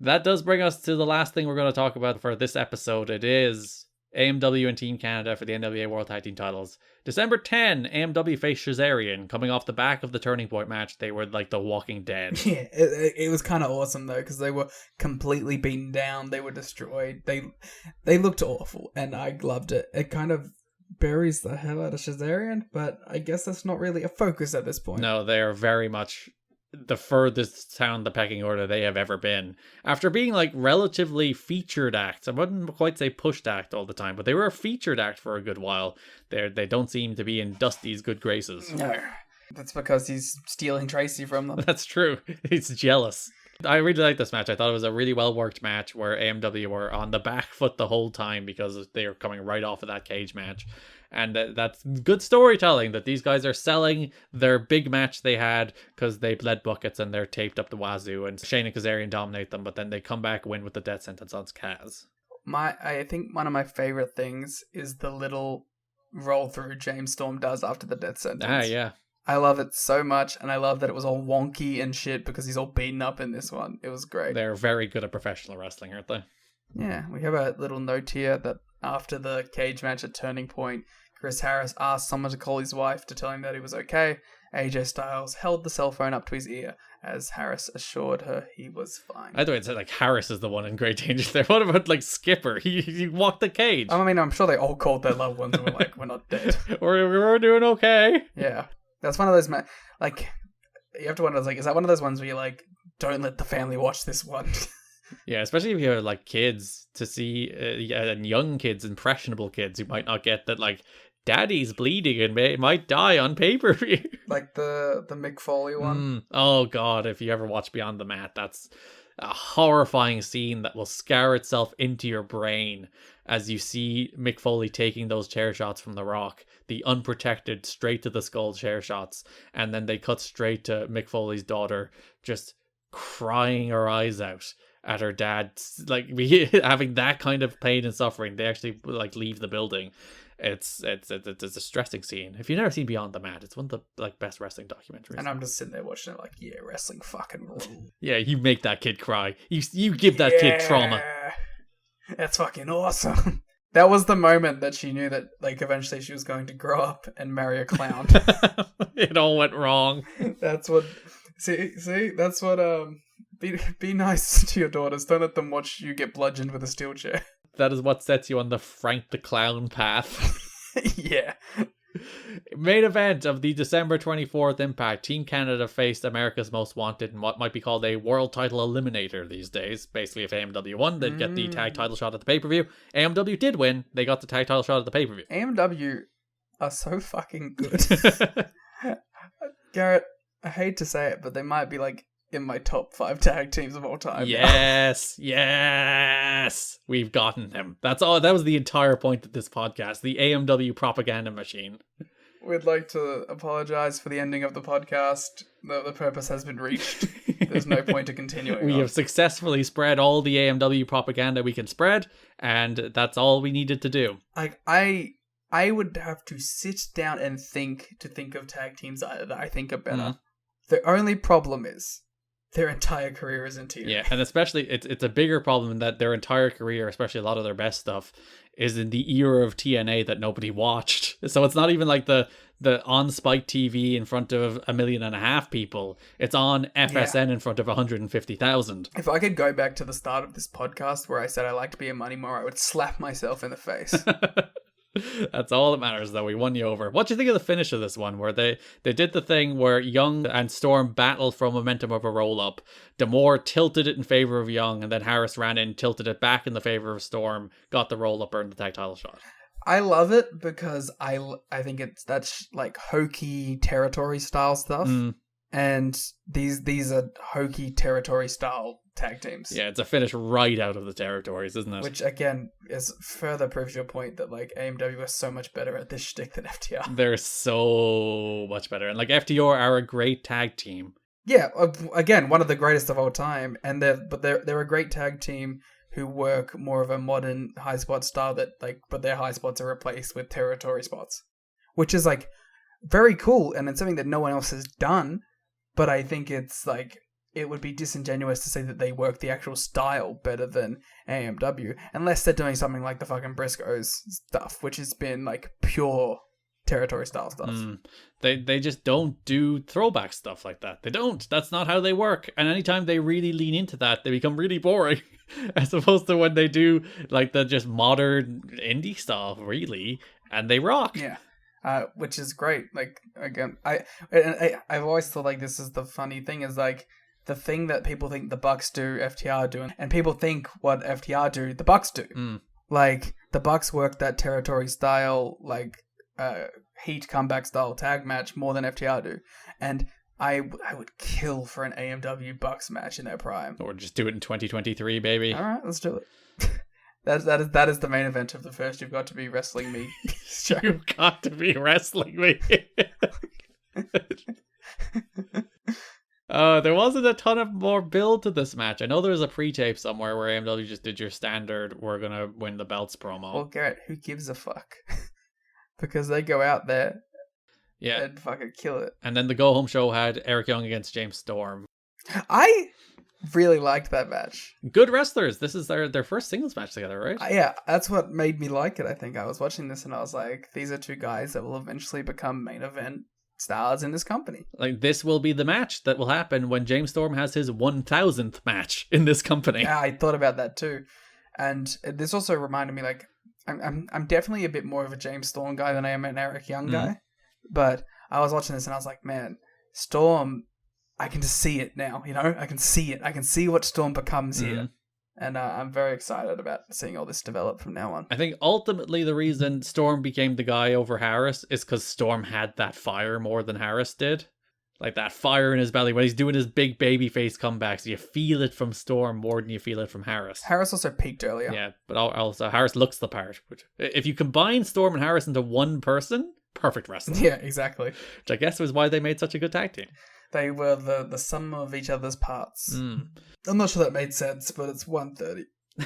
That does bring us to the last thing we're going to talk about for this episode. It is AMW and Team Canada for the NWA World Tag Team titles. December 10, AMW faced Shazarian. Coming off the back of the Turning Point match, they were like the Walking Dead. Yeah, it was kind of awesome though, because they were completely beaten down. They were destroyed. They looked awful, and I loved it. It kind of buries the hell out of Shazarian, but I guess that's not really a focus at this point. No, they are very much the furthest down the pecking order they have ever been. After being like relatively featured acts, I wouldn't quite say pushed act all the time, but they were a featured act for a good while. They don't seem to be in Dusty's good graces. No, that's because he's stealing Tracy from them. That's true. He's jealous. I really liked this match. I thought it was a really well worked match where AMW were on the back foot the whole time because they were coming right off of that cage match. And that's good storytelling that these guys are selling their big match they had because they bled buckets and they're taped up the wazoo, and Shane and Kazarian dominate them, but then they come back win with the death sentence on Kaz. I think one of my favorite things is the little roll through James Storm does after the death sentence. Ah, yeah. I love it so much, and I love that it was all wonky and shit because he's all beaten up in this one. It was great. They're very good at professional wrestling, aren't they? Yeah, we have a little note here that after the cage match at Turning Point, Chris Harris asked someone to call his wife to tell him that he was okay. AJ Styles held the cell phone up to his ear as Harris assured her he was fine. I thought it said like Harris is the one in great danger there. What about like Skipper? He walked the cage. I mean, I'm sure they all called their loved ones and were like, we're not dead. we're doing okay. Yeah. That's one of those, like, you have to wonder, like, is that one of those ones where you're like, don't let the family watch this one? Yeah, especially if you have like kids to see, and young kids, impressionable kids who might not get that, like, daddy's bleeding and might die on pay-per-view. Like the Mick Foley one. Oh god, if you ever watch Beyond the Mat, that's a horrifying scene that will scar itself into your brain as you see Mick Foley taking those chair shots from The Rock, the unprotected straight to the skull chair shots, and then they cut straight to Mick Foley's daughter just crying her eyes out at her dad, like having that kind of pain and suffering. They actually like leave the building. It's a distressing scene. If you've never seen Beyond the Mat, it's one of the like best wrestling documentaries. And I'm just sitting there watching it like, yeah, wrestling fucking rule. Yeah, you make that kid cry. You give that kid trauma. That's fucking awesome. That was the moment that she knew that like eventually she was going to grow up and marry a clown. It all went wrong. That's what see, that's what be nice to your daughters. Don't let them watch you get bludgeoned with a steel chair. That is what sets you on the Frank the Clown path. Yeah. Main event of the December 24th Impact. Team Canada faced America's Most Wanted in what might be called a world title eliminator these days. Basically, if AMW won, they'd get the tag title shot at the pay-per-view. AMW did win. They got the tag title shot at the pay-per-view. AMW are so fucking good. Garrett, I hate to say it, but they might be like in my top 5 tag teams of all time. Yes. We've gotten them. That's all. That was the entire point of this podcast. The AMW propaganda machine. We'd like to apologize for the ending of the podcast. The purpose has been reached. There's no point to continuing. We have successfully spread all the AMW propaganda we can spread, and that's all we needed to do. I would have to sit down and think of tag teams that I think are better. The only problem is their entire career is in TNA. Yeah, and especially it's a bigger problem in that their entire career, especially a lot of their best stuff, is in the era of TNA that nobody watched. So it's not even like the on Spike TV in front of 1.5 million people. It's on FSN in front of 150,000. If I could go back to the start of this podcast where I said I like to be a money more, I would slap myself in the face. That's all that matters, though. We won you over. What do you think of the finish of this one, where they did the thing where Young and Storm battled for momentum of a roll-up? D'Amore tilted it in favor of Young, and then Harris ran in, tilted it back in the favor of Storm, got the roll-up, earned the tag title shot. I love it because I think that's like hokey territory style stuff. And these are hokey territory style tag teams. Yeah, it's a finish right out of the territories, isn't it? Which again is further proves your point that like AMW is so much better at this shtick than FTR. They're so much better, and like FTR are a great tag team. Yeah, again, one of the greatest of all time, and they're a great tag team who work more of a modern high spot style but their high spots are replaced with territory spots, which is like very cool, and it's something that no one else has done. But I think it's like it would be disingenuous to say that they work the actual style better than AMW, unless they're doing something like the fucking Briscoes stuff, which has been like pure territory style stuff. They just don't do throwback stuff like that. They don't. That's not how they work. And anytime they really lean into that, they become really boring. As opposed to when they do like the just modern indie stuff, really, and they rock. Yeah. Which is great. Like, again, I've always thought like this is the funny thing is like the thing that people think the Bucks do, FTR do, and people think what FTR do, the Bucks do. Like the Bucks work that territory style, like heat comeback style tag match more than FTR do, and I would kill for an AMW Bucks match in their prime. Or just do it in 2023, baby. All right, let's do it. That is the main event of the first You've Got to Be Wrestling Me show. You've got to be wrestling me. There wasn't a ton of more build to this match. I know there was a pre-tape somewhere where AMW just did your standard, we're gonna win the belts promo. Well, Garrett, who gives a fuck? Because they go out there and fucking kill it. And then the go-home show had Eric Young against James Storm. I really liked that match. Good wrestlers. This is their first singles match together, right? Yeah, that's what made me like it, I think. I was watching this and I was like, these are two guys that will eventually become main event stars in this company. Like, this will be the match that will happen when James Storm has his 1000th match in this company. Yeah, I thought about that too. And this also reminded me, like, I'm definitely a bit more of a James Storm guy than I am an Eric Young guy. But I was watching this and I was like, man, Storm, I can just see it now, you know? I can see it. I can see what Storm becomes here. And I'm very excited about seeing all this develop from now on. I think ultimately the reason Storm became the guy over Harris is because Storm had that fire more than Harris did. Like that fire in his belly when he's doing his big babyface comebacks. You feel it from Storm more than you feel it from Harris. Harris also peaked earlier. Yeah, but also Harris looks the part. Which, if you combine Storm and Harris into one person, perfect wrestling. Yeah, exactly. Which I guess was why they made such a good tag team. They were the sum of each other's parts. I'm not sure that made sense, but it's 1:30.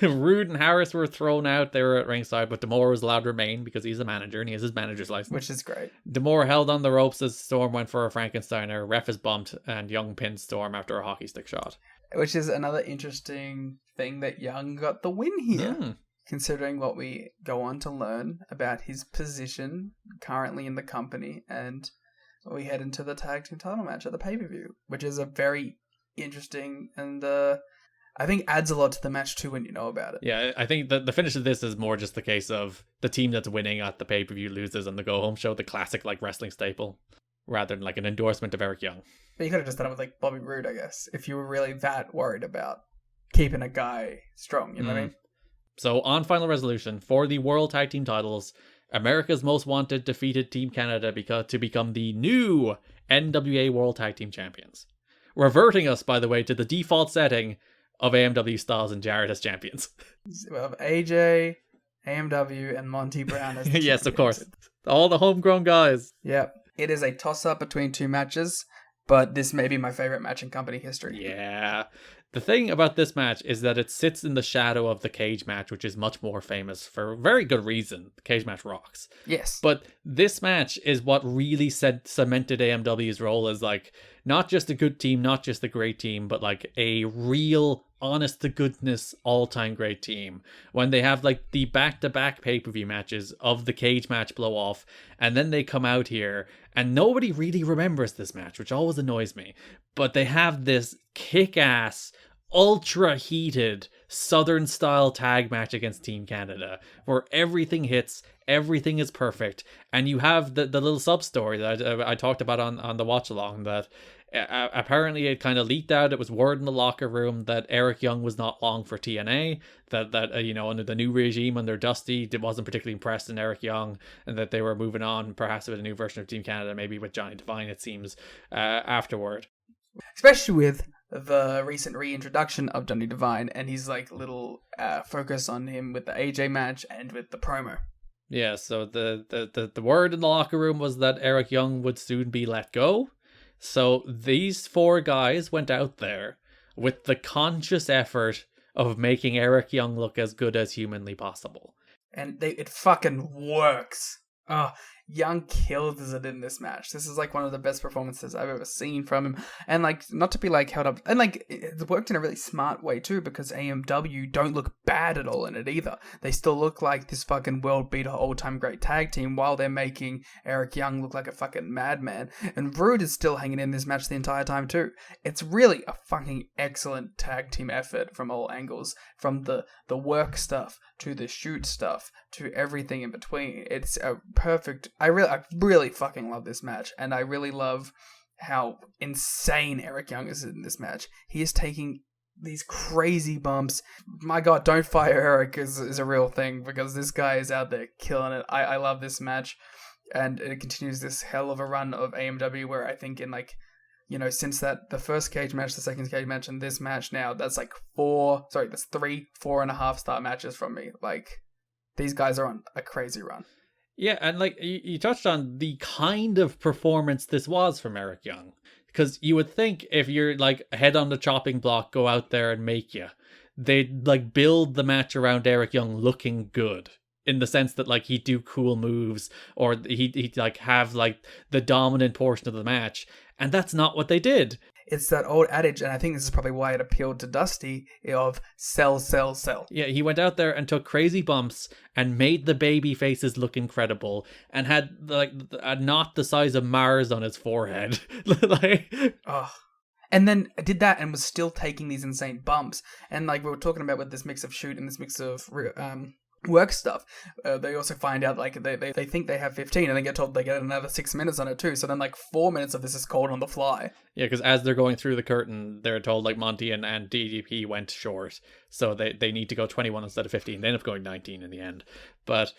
Rude and Harris were thrown out. They were at ringside, but D'Amore was allowed to remain because he's a manager and he has his manager's license. Which is great. D'Amore held on the ropes as Storm went for a Frankensteiner. Ref is bumped and Young pinned Storm after a hockey stick shot. Which is another interesting thing that Young got the win here. Considering what we go on to learn about his position currently in the company, and we head into the tag team title match at the pay-per-view, which is a very interesting and I think adds a lot to the match too when you know about it. Yeah, I think the finish of this is more just the case of the team that's winning at the pay-per-view loses on the go-home show, the classic like wrestling staple, rather than like an endorsement of Eric Young. But you could have just done it with like Bobby Roode, I guess, if you were really that worried about keeping a guy strong, you know what I mean? So on Final Resolution, for the World Tag Team titles, America's Most Wanted defeated Team Canada to become the new NWA World Tag Team Champions. Reverting us, by the way, to the default setting of AMW, Styles, and Jarrett as champions. Well, AJ, AMW, and Monty Brown as the yes, of course. All the homegrown guys. Yep. It is a toss-up between two matches, but this may be my favorite match in company history. Yeah. The thing about this match is that it sits in the shadow of the cage match, which is much more famous for very good reason. The cage match rocks. Yes. But this match is what really cemented AMW's role as like not just a good team, not just a great team, but like a real honest to goodness all-time great team. When they have like the back-to-back pay-per-view matches of the cage match blow off, and then they come out here and nobody really remembers this match, which always annoys me. But they have this kick-ass, ultra-heated Southern-style tag match against Team Canada, where everything hits, everything is perfect, and you have the little sub-story that I talked about on the watch-along, that apparently it kind of leaked out. It was word in the locker room that Eric Young was not long for TNA, that you know, under the new regime under Dusty wasn't particularly impressed in Eric Young, and that they were moving on perhaps with a new version of Team Canada, maybe with Johnny Devine, it seems, afterward. Especially with the recent reintroduction of Johnny Devine and his like little focus on him with the AJ match and with the promo. Yeah, so the word in the locker room was that Eric Young would soon be let go. So these four guys went out there with the conscious effort of making Eric Young look as good as humanly possible. And it fucking works. Oh, Young kills it in this match. This is like one of the best performances I've ever seen from him. And like, not to be like held up, and like, it worked in a really smart way too, because AMW don't look bad at all in it either. They still look like this fucking world beater, all-time great tag team, while they're making Eric Young look like a fucking madman. And Rude is still hanging in this match the entire time too. It's really a fucking excellent tag team effort from all angles, from the work stuff to the shoot stuff to everything in between. It's a perfect. I really fucking love this match, and I really love how insane Eric Young is in this match. He is taking these crazy bumps. My God, don't fire Eric is a real thing, because this guy is out there killing it. I love this match, and it continues this hell of a run of AMW where I think in like, you know, since the first cage match, the second cage match, and this match now, that's 3 4.5 star matches from me. Like, these guys are on a crazy run. Yeah, and like you touched on the kind of performance this was from Eric Young. Because you would think if you're like head on the chopping block, go out there and make you, they'd like build the match around Eric Young looking good. In the sense that like he'd do cool moves, or he'd like have like the dominant portion of the match. And that's not what they did. It's that old adage, and I think this is probably why it appealed to Dusty, of sell, sell, sell. Yeah, he went out there and took crazy bumps and made the baby faces look incredible, and had like a knot the size of Mars on his forehead. And then did that and was still taking these insane bumps. And like we were talking about with this mix of shoot and this mix of work stuff, they also find out like they think they have 15 and they get told they get another 6 minutes on it too, so then like 4 minutes of this is called on the fly. Yeah, because as they're going through the curtain, they're told like Monty and DDP went short, so they need to go 21 instead of 15. They end up going 19 in the end. But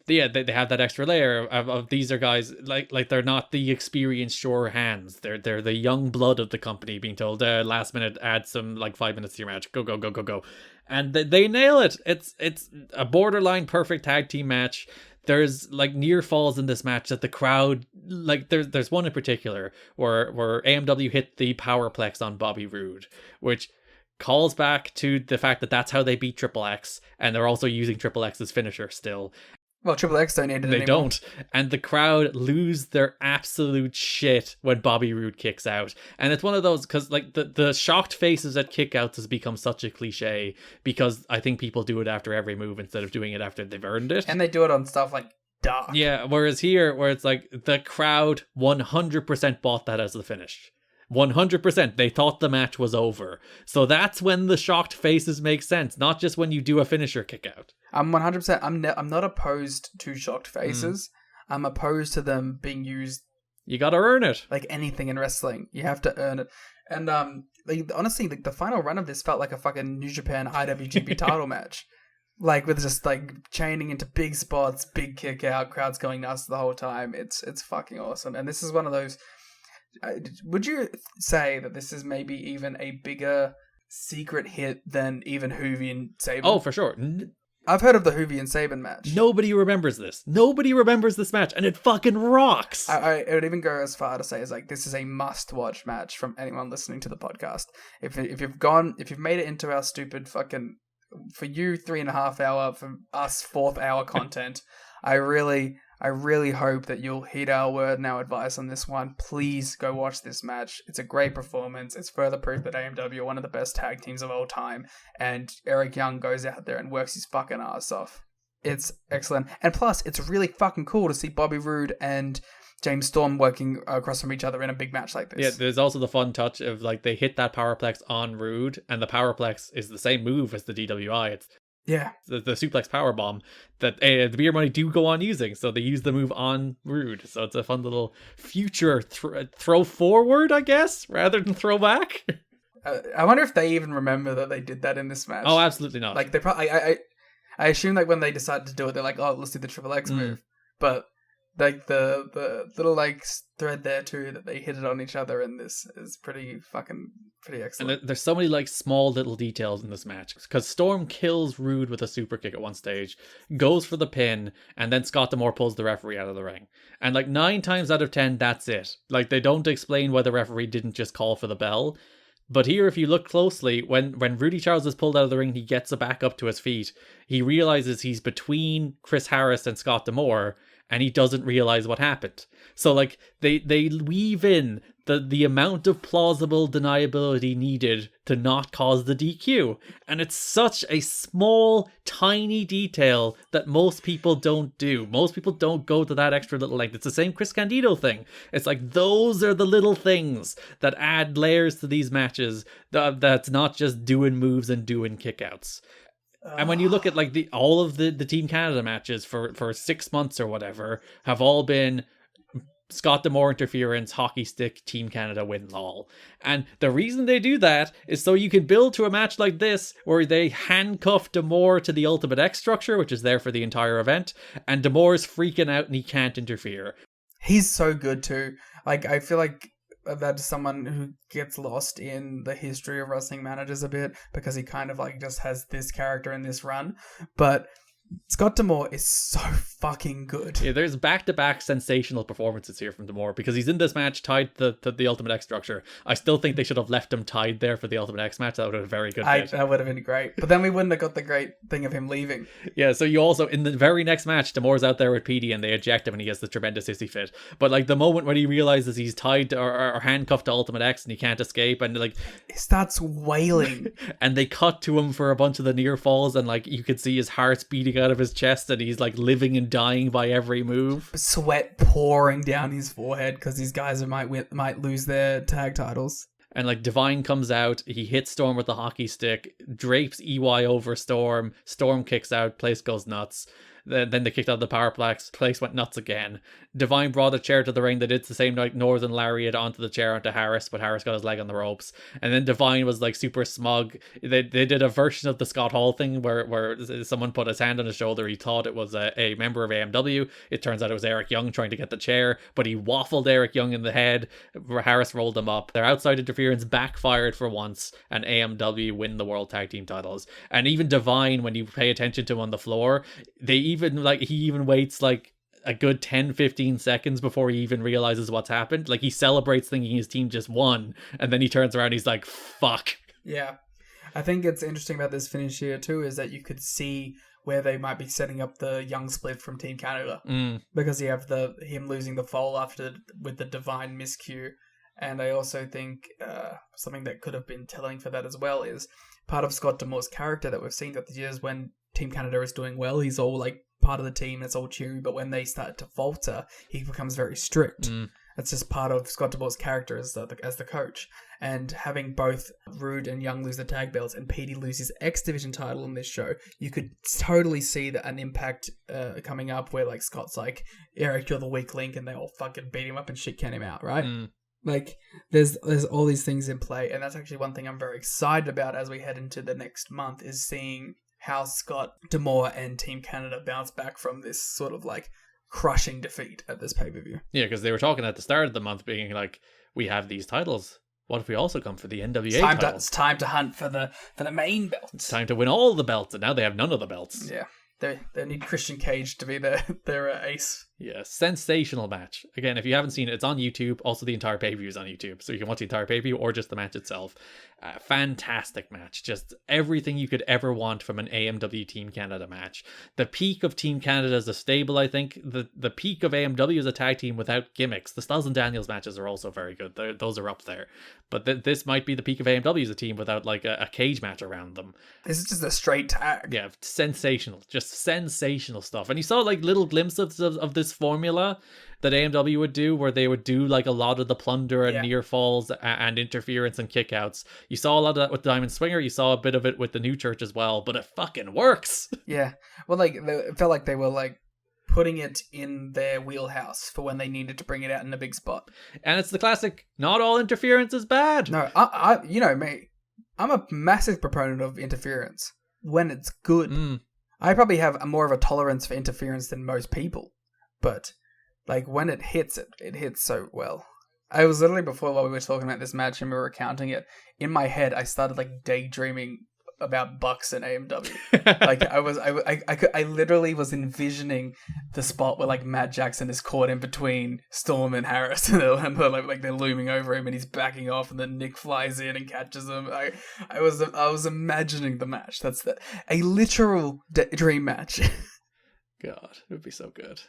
yeah, they have that extra layer of these are guys like they're not the experienced sure hands, they're the young blood of the company being told last minute add some like 5 minutes to your match, go, and they nail it. It's a borderline perfect tag team match. There's like near falls in this match that the crowd, like there's one in particular where AMW hit the powerplex on Bobby Roode, which calls back to the fact that that's how they beat Triple X, and they're also using Triple X's finisher still. Well, Triple X don't need it anymore. They don't. And the crowd lose their absolute shit when Bobby Roode kicks out. And it's one of those, because like the shocked faces at kickouts has become such a cliche, because I think people do it after every move instead of doing it after they've earned it. And they do it on stuff like Dark. Yeah, whereas here, where it's like the crowd 100% bought that as the finish. 100%. They thought the match was over. So that's when the shocked faces make sense, not just when you do a finisher kick out. I'm 100%. I'm not opposed to shocked faces. I'm opposed to them being used. You gotta earn it. Like anything in wrestling, you have to earn it. And like honestly, the final run of this felt like a fucking New Japan IWGP title match. Like with just like chaining into big spots, big kick out, crowds going nuts the whole time. It's fucking awesome. And this is one of those. Would you say that this is maybe even a bigger secret hit than even Hoovy and Sabin? Oh, for sure. I've heard of the Hoovy and Sabin match. Nobody remembers this. Nobody remembers this match, and it fucking rocks. I would even go as far to say as like this is a must-watch match from anyone listening to the podcast. If you've made it into our stupid fucking, for you 3.5 hour, for us 4th hour content, I really hope that you'll heed our word and our advice on this one. Please go watch this match. It's a great performance. It's further proof that AMW are one of the best tag teams of all time. And Eric Young goes out there and works his fucking ass off. It's excellent. And plus, it's really fucking cool to see Bobby Roode and James Storm working across from each other in a big match like this. Yeah, there's also the fun touch of like they hit that powerplex on Roode, and the powerplex is the same move as the DWI. It's the suplex powerbomb that the Beer Money do go on using, so they use the move on Roode. So it's a fun little future throw forward, I guess, rather than throw back. I wonder if they even remember that they did that in this match. Oh, absolutely not. Like they probably, I assume like when they decided to do it, they're like, oh, let's do the Triple X move. But like the little like thread there too that they hit it on each other, and this is pretty excellent. And there's so many like small little details in this match, because Storm kills Roode with a super kick at one stage, goes for the pin, and then Scott D'Amore pulls the referee out of the ring. And like 9 times out of 10, that's it. Like they don't explain why the referee didn't just call for the bell. But here, if you look closely, when Rudy Charles is pulled out of the ring, he gets back up to his feet. He realizes he's between Chris Harris and Scott D'Amore, and he doesn't realize what happened. So like they weave in the amount of plausible deniability needed to not cause the DQ. And it's such a small, tiny detail that most people don't do. Most people don't go to that extra little length. It's the same Chris Candido thing. It's like those are the little things that add layers to these matches that's not just doing moves and doing kickouts. And when you look at like all of the Team Canada matches for 6 months or whatever have all been Scott D'Amore interference, hockey stick, Team Canada win all. And the reason they do that is so you can build to a match like this where they handcuff D'Amore to the Ultimate X structure, which is there for the entire event, and D'Amore's freaking out and he can't interfere. He's so good too. Like, I feel like that's someone who gets lost in the history of wrestling managers a bit because he kind of like just has this character in this run. But Scott D'Amore is so fucking good. Yeah, there's back-to-back sensational performances here from D'Amore because he's in this match tied to the Ultimate X structure. I still think they should have left him tied there for the Ultimate X match. That would have been a very good bit. That would have been great. But then we wouldn't have got the great thing of him leaving. Yeah, so you also, in the very next match, D'Amore's out there with PD and they eject him and he has the tremendous hissy fit. But like the moment when he realizes he's tied to, or handcuffed to Ultimate X and he can't escape and like... He starts wailing. And they cut to him for a bunch of the near falls and like you could see his heart's beating out of his chest and he's like living and dying by every move. Sweat pouring down his forehead because these guys might lose their tag titles. And like Divine comes out, he hits Storm with the hockey stick, drapes EY over Storm, Storm kicks out, place goes nuts. Then they kicked out the Powerplex, place went nuts again. Divine brought a chair to the ring. They did the same like Northern Lariat onto the chair onto Harris, but Harris got his leg on the ropes. And then Divine was like super smug. They did a version of the Scott Hall thing where someone put his hand on his shoulder. He thought it was a member of AMW. It turns out it was Eric Young trying to get the chair, but he waffled Eric Young in the head. Harris rolled him up. Their outside interference backfired for once, and AMW win the World Tag Team titles. And even Divine, when you pay attention to him on the floor, he even waits like a good 10-15 seconds before he even realizes what's happened. Like he celebrates thinking his team just won, and then he turns around and he's like, fuck. Yeah. I think it's interesting about this finish here too is that you could see where they might be setting up the Young split from Team Canada. Because you have him losing the fall after with the Divine miscue. And I also think something that could have been telling for that as well is part of Scott D'Amore's character that we've seen throughout the years. When Team Canada is doing well, he's all like part of the team, it's all cheery, but when they start to falter, he becomes very strict. That's just part of Scott D'Amore's character as the coach. And having both Rude and Young lose the tag belts and Petey lose his X Division title in this show, you could totally see that an impact coming up where like Scott's like, Eric, you're the weak link, and they all fucking beat him up and shit can him out, right? Like, there's all these things in play, and that's actually one thing I'm very excited about as we head into the next month, is seeing how Scott D'Amore and Team Canada bounce back from this sort of like crushing defeat at this pay-per-view. Yeah, because they were talking at the start of the month being like, we have these titles. What if we also come for the NWA titles? It's time to hunt for the main belt. It's time to win all the belts, and now they have none of the belts. Yeah. They need Christian Cage to be their ace. Yeah, sensational match. Again, if you haven't seen it, it's on YouTube. Also, the entire pay-per-view is on YouTube, so you can watch the entire pay-per-view or just the match itself. Fantastic match. Just everything you could ever want from an AMW Team Canada match. The peak of Team Canada as a stable, I think. The peak of AMW as a tag team without gimmicks. The Styles and Daniels matches are also very good. Those are up there. But this might be the peak of AMW as a team without like a cage match around them. This is just a straight tag. Yeah, sensational. Just sensational stuff. And you saw like little glimpses of this formula that AMW would do, where they would do like a lot of the plunder and near falls and interference and kickouts. You saw a lot of that with Diamond Swinger. You saw a bit of it with the New Church as well, but it fucking works. Yeah. Well, like it felt like they were like putting it in their wheelhouse for when they needed to bring it out in a big spot. And it's the classic, not all interference is bad. No, I you know me, I'm a massive proponent of interference when it's good. I probably have more of a tolerance for interference than most people, but like when it hits, it hits so well. I was literally, before while we were talking about this match and we were counting it, in my head I started like daydreaming about Bucks and AMW. Like I literally was envisioning the spot where like Matt Jackson is caught in between Storm and Harris, and they're looming over him and he's backing off, and then Nick flies in and catches him. I was imagining the match. That's a literal dream match. God, it would be so good.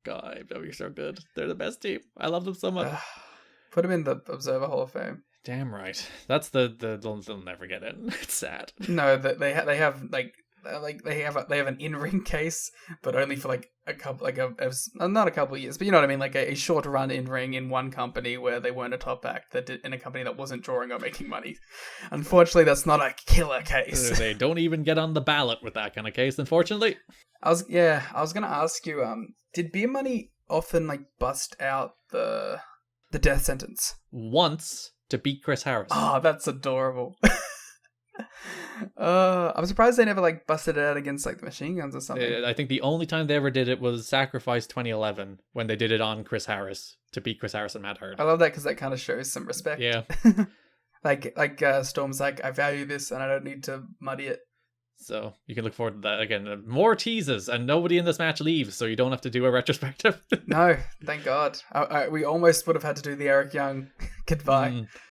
God, AMW are so good. They're the best team. I love them so much. Put him in the Observer Hall of Fame. Damn right. That's they'll never get in. It's sad. No, they have they have an in-ring case, but only for like a couple, not a couple of years, but you know what I mean, like a short run in ring in one company where they weren't a top act in a company that wasn't drawing or making money. Unfortunately, that's not a killer case. They don't even get on the ballot with that kind of case, unfortunately. I was gonna ask you, did Beer Money often like bust out the death sentence? Once to beat Chris Harris. Oh, that's adorable. I'm surprised they never like busted it out against like the Machine Guns or something. I think the only time they ever did it was Sacrifice 2011 when they did it on Chris Harris to beat Chris Harris and Matt Hurd. I love that because that kind of shows some respect. Yeah. like Storm's like, I value this and I don't need to muddy it. So you can look forward to that again. More teases, and nobody in this match leaves, so you don't have to do a retrospective. No, thank God. We almost would have had to do the Eric Young goodbye.